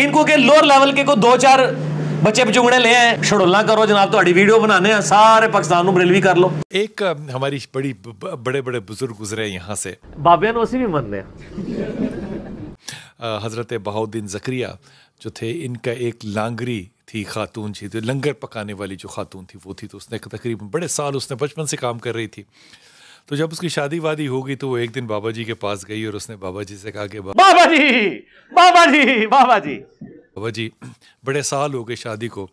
ان کو کہ lower level کے کو دو چار بچے بچونگڑے لے آئے شڑولا کرو جناب تہاڈی ویڈیو بنانے ہیں سارے پاکستان نو بریلوی کر لو. ایک ہماری بڑے بڑے بزرگ گزرے یہاں سے, بابے نو اسی بھی مننے ہیں. حضرت بہاؤالدین زکریا جو تھے, ان کا ایک لانگری تھی خاتون تھی, تو لنگر پکانے والی جو خاتون تھی وہ تھی. تو اس نے تقریباً بڑے سال اس نے بچپن سے کام کر رہی تھی. تو جب اس کی شادی وادی ہو گئی تو وہ ایک دن بابا جی کے پاس گئی اور اس نے بابا جی سے کہا کہ بابا جی بابا جی بابا جی بابا جی بڑے سال ہو گئے شادی کو,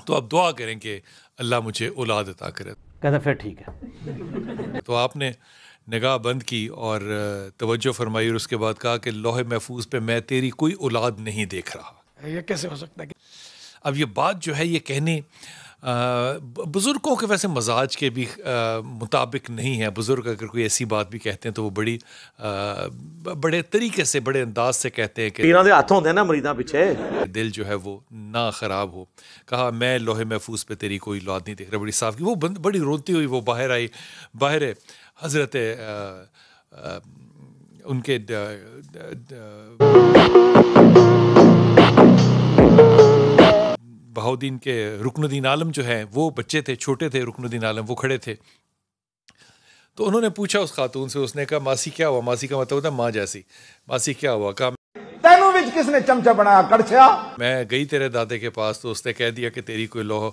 تو آپ دعا کریں کہ اللہ مجھے اولاد عطا کرے. کہتا پھر ٹھیک ہے. تو آپ نے نگاہ بند کی اور توجہ فرمائی اور اس کے بعد کہا کہ لوح محفوظ پہ میں تیری کوئی اولاد نہیں دیکھ رہا. یہ کیسے ہو سکتا ہے؟ اب یہ بات جو ہے یہ کہنے بزرگوں کے ویسے مزاج کے بھی مطابق نہیں ہے. بزرگ اگر کوئی ایسی بات بھی کہتے ہیں تو وہ بڑے طریقے سے بڑے انداز سے کہتے ہیں کہ پیراں دے ہاتھ ہوندے نا مریداں پیچھے, دل جو ہے وہ نہ خراب ہو. کہا میں لوح محفوظ پہ تیری کوئی اولاد نہیں دیکھ رہا. بڑی صاف کی وہ بڑی روتی ہوئی وہ باہر آئی. باہر حضرت ان کے بہاؤالدین کے رکن الدین عالم جو ہیں وہ بچے تھے, چھوٹے تھے. رکن الدین عالم وہ کھڑے تھے. تو انہوں نے پوچھا اس خاتون سے, اس نے کہا ماسی کیا ہوا؟ ماسی کا مطلب ہوتا ہے ماں جیسی. ماسی کیا ہوا؟ کہا تینوں وچ کس نے چمچا بنایا کڑچیا؟ میں گئی تیرے دادے کے پاس تو اس نے کہہ دیا کہ تیری کوئی لوح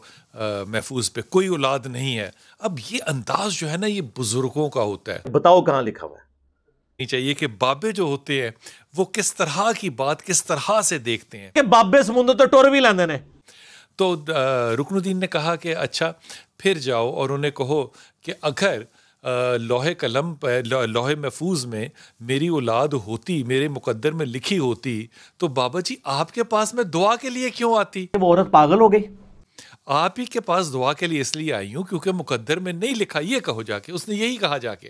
محفوظ پہ کوئی اولاد نہیں ہے. اب یہ انداز جو ہے نا یہ بزرگوں کا ہوتا ہے. بتاؤ کہاں لکھا ہوا ہے؟ نہیں چاہیے کہ بابے جو ہوتے ہیں وہ کس طرح کی بات کس طرح سے دیکھتے ہیں کہ بابے سمندر تو ٹور بھی لیندے نے. تو رکن الدین نے کہا کہ اچھا پھر جاؤ اور انہیں کہو کہ اگر لوح قلم لوح محفوظ میں میری اولاد ہوتی, میرے مقدر میں لکھی ہوتی, تو بابا جی آپ کے پاس میں دعا کے لیے کیوں آتی؟ وہ عورت پاگل ہو گئی. آپ ہی کے پاس دعا کے لیے اس لیے آئی ہوں کیونکہ مقدر میں نہیں لکھا. یہ کہو جا کے. اس نے یہی کہا جا کے.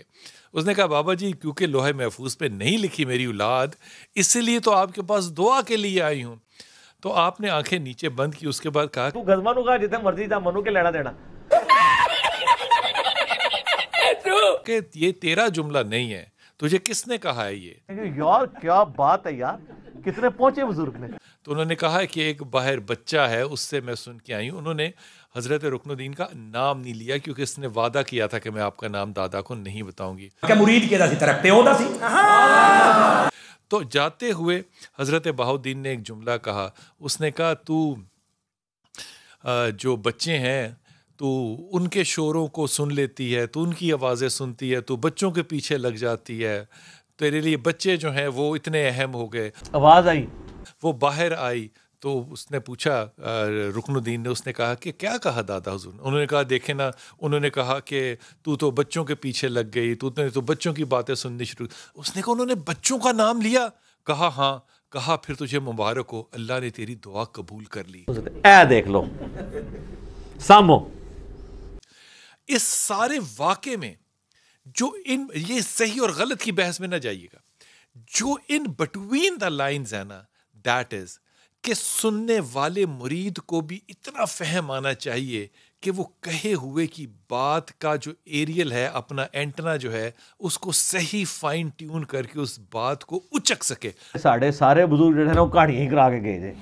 اس نے کہا بابا جی کیونکہ لوح محفوظ پہ نہیں لکھی میری اولاد, اس لیے تو آپ کے پاس دعا کے لیے آئی ہوں. تو آپ نے آنکھیں نیچے بند کی. اس کے بعد کہا تو گزما نو کہا جتنے مرضی جا منو کے لینا دینا کہ یہ تیرا جملہ نہیں ہے, تجھے کس نے کہا ہے یہ؟ یار کیا بات ہے یار, کتنے پہنچے بزرگ نے. تو انہوں نے کہا کہ ایک باہر بچہ ہے اس سے میں سن کے آئی ہوں. انہوں نے حضرت رکن الدین کا نام نہیں لیا کیونکہ اس نے وعدہ کیا تھا کہ میں آپ کا نام دادا کو نہیں بتاؤں گی. کہ مرید کیدا سی طرف پیو دا سی. تو جاتے ہوئے حضرت بہاؤالدین نے ایک جملہ کہا. اس نے کہا تو جو بچے ہیں تو ان کے شوروں کو سن لیتی ہے, تو ان کی آوازیں سنتی ہے, تو بچوں کے پیچھے لگ جاتی ہے. تیرے لیے بچے جو ہیں وہ اتنے اہم ہو گئے. آواز آئی, وہ باہر آئی تو اس نے پوچھا رکن الدین نے, اس نے کہا کہ کیا کہا دادا حضور؟ انہوں نے کہا دیکھیں نا, انہوں نے کہا کہ تو بچوں کے پیچھے لگ گئی, تو بچوں کی باتیں سننی شروع. اس نے کہا انہوں نے بچوں کا نام لیا؟ کہا ہاں. کہا پھر تجھے مبارک ہو, اللہ نے تیری دعا قبول کر لی. اے دیکھ لو سامو. اس سارے واقعے میں جو یہ صحیح اور غلط کی بحث میں نہ جائیے گا, جو ان بٹوین دا لائنز ہے نا, دیٹ از کہ سننے والے مرید کو بھی اتنا فہم آنا چاہیے کہ وہ کہے ہوئے کی بات کا جو ایریل ہے, اپنا اینٹنا جو ہے, اس کو صحیح فائن ٹیون کر کے اس بات کو اچک سکے. ساڑھے سارے بزرگ جو ہے نا وہ کہانیاں ہی کرا کے گئے تھے.